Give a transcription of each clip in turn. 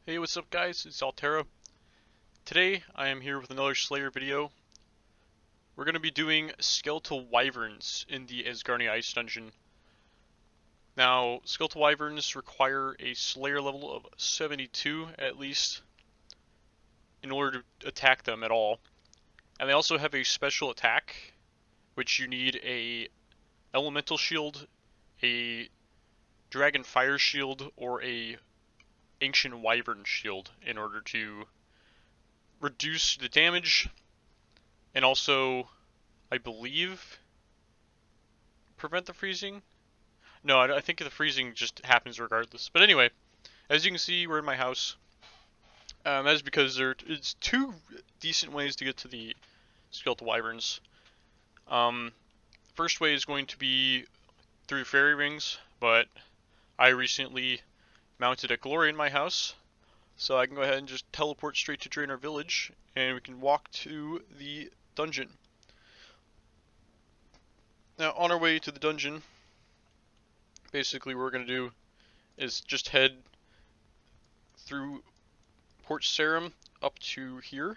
Hey, what's up guys? It's Altera. Today I am here with another Slayer video. We're going to be doing Skeletal Wyverns in the Asgardia Ice Dungeon. Now, Skeletal Wyverns require a Slayer level of 72 at least in order to attack them at all. And they also have a special attack, which you need a Elemental Shield, a Dragon Fire Shield, or a Ancient Wyvern Shield in order to reduce the damage and also, I believe, prevent the freezing. No, I think the freezing just happens regardless. But anyway, as you can see, we're in my house. That is because it's two decent ways to get to the Skeletal Wyverns. First way is going to be through fairy rings, but I recently mounted a glory in my house, so I can go ahead and just teleport straight to Draenor Village, and we can walk to the dungeon. Now, on our way to the dungeon, basically what we're going to do is just head through Port Sarum up to here,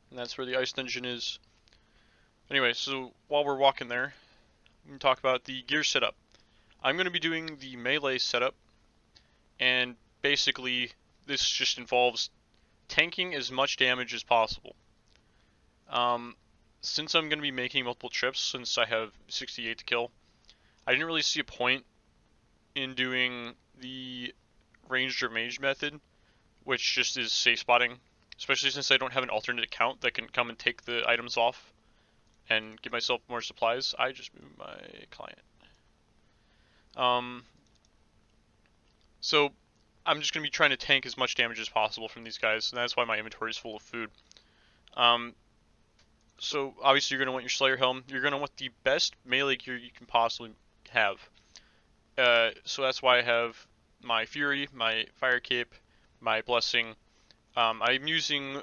and that's where the ice dungeon is. Anyway, so while we're walking there, we can talk about the gear setup. I'm going to be doing the melee setup, and basically this just involves tanking as much damage as possible. Since I'm going to be making multiple trips, since I have 68 to kill, I didn't really see a point in doing the ranged or mage method, which just is safe spotting, especially since I don't have an alternate account that can come and take the items off and give myself more supplies. I just moved my client. So I'm just going to be trying to tank as much damage as possible from these guys, and that's why my inventory is full of food. So obviously you're going to want your Slayer Helm. You're going to want the best melee gear you can possibly have. So that's why I have my Fury, my Fire Cape, my Blessing. I'm using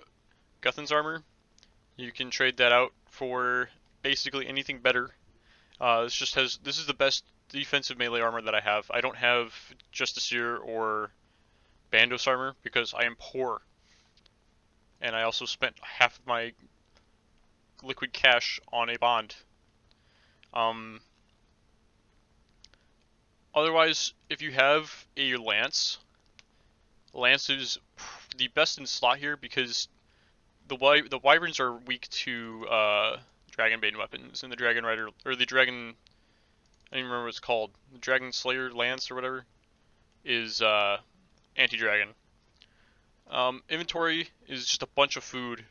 Guthan's armor. You can trade that out for basically anything better. This is the best defensive melee armor that I have. I don't have Justiciar or Bandos armor because I am poor. And I also spent half of my liquid cash on a bond. Otherwise, if you have a Lance, Lance is the best in slot here because the Wyverns are weak to Dragonbane weapons, and the Dragon Rider, or the Dragon, I don't even remember what it's called, the Dragon Slayer Lance or whatever, is anti-dragon. Inventory is just a bunch of food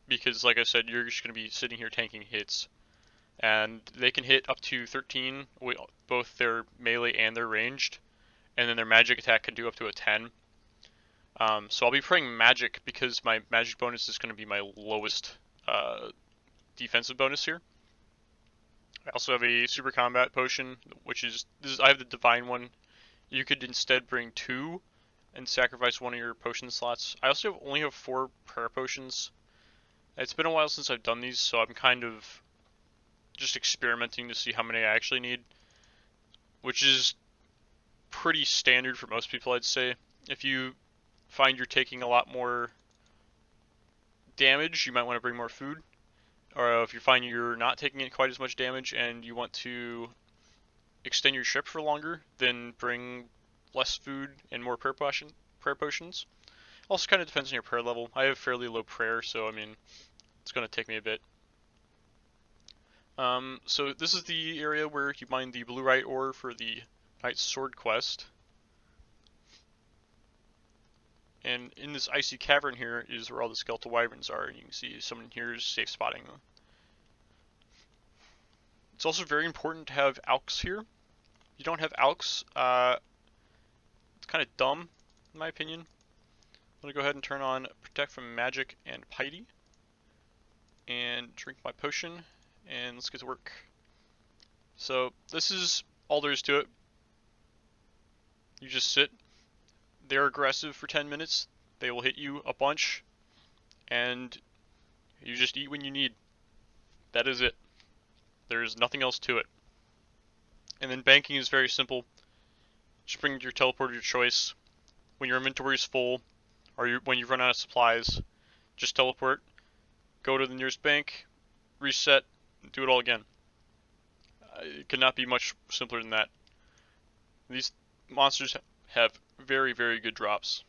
because, like I said, you're just going to be sitting here tanking hits. And they can hit up to 13 with both their melee and their ranged, and then their magic attack can do up to a 10. So I'll be praying magic because my magic bonus is going to be my lowest defensive bonus here. I also have a super combat potion, which is I have the divine one. You could instead bring 2 and sacrifice one of your potion slots. I also only have 4 prayer potions. It's been a while since I've done these, so I'm kind of just experimenting to see how many I actually need, which is pretty standard for most people, I'd say. If you find you're taking a lot more damage, you might want to bring more food. Or if you find you're not taking quite as much damage and you want to extend your trip for longer, then bring less food and more prayer potions. Also kind of depends on your prayer level. I have fairly low prayer, so I mean, it's going to take me a bit. So this is the area where you mine the blue right ore for the Knight's Sword quest. And in this icy cavern here is where all the Skeletal Wyverns are. You can see someone here is safe spotting. It's also very important to have Alks here. If you don't have Alks, it's kind of dumb, in my opinion. I'm going to go ahead and turn on Protect from Magic and Piety. And drink my potion. And let's get to work. So this is all there is to it. You just sit. They're aggressive for 10 minutes. They will hit you a bunch, and you just eat when you need. That is it. There's nothing else to it. And then banking is very simple. Just bring your teleporter of your choice. When your inventory is full, or when you run out of supplies, just teleport, go to the nearest bank, reset, do it all again. It could not be much simpler than that. These monsters have very, very good drops,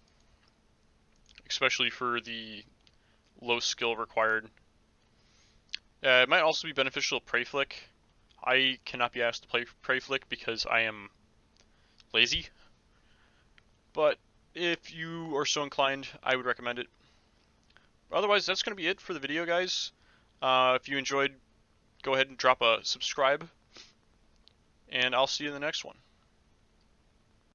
especially for the low skill required. It might also be beneficial to Prey Flick. I cannot be asked to play Prey Flick because I am lazy, but if you are so inclined, I would recommend it. Otherwise, that's going to be it for the video, guys. If you enjoyed, go ahead and drop a subscribe, and I'll see you in the next one.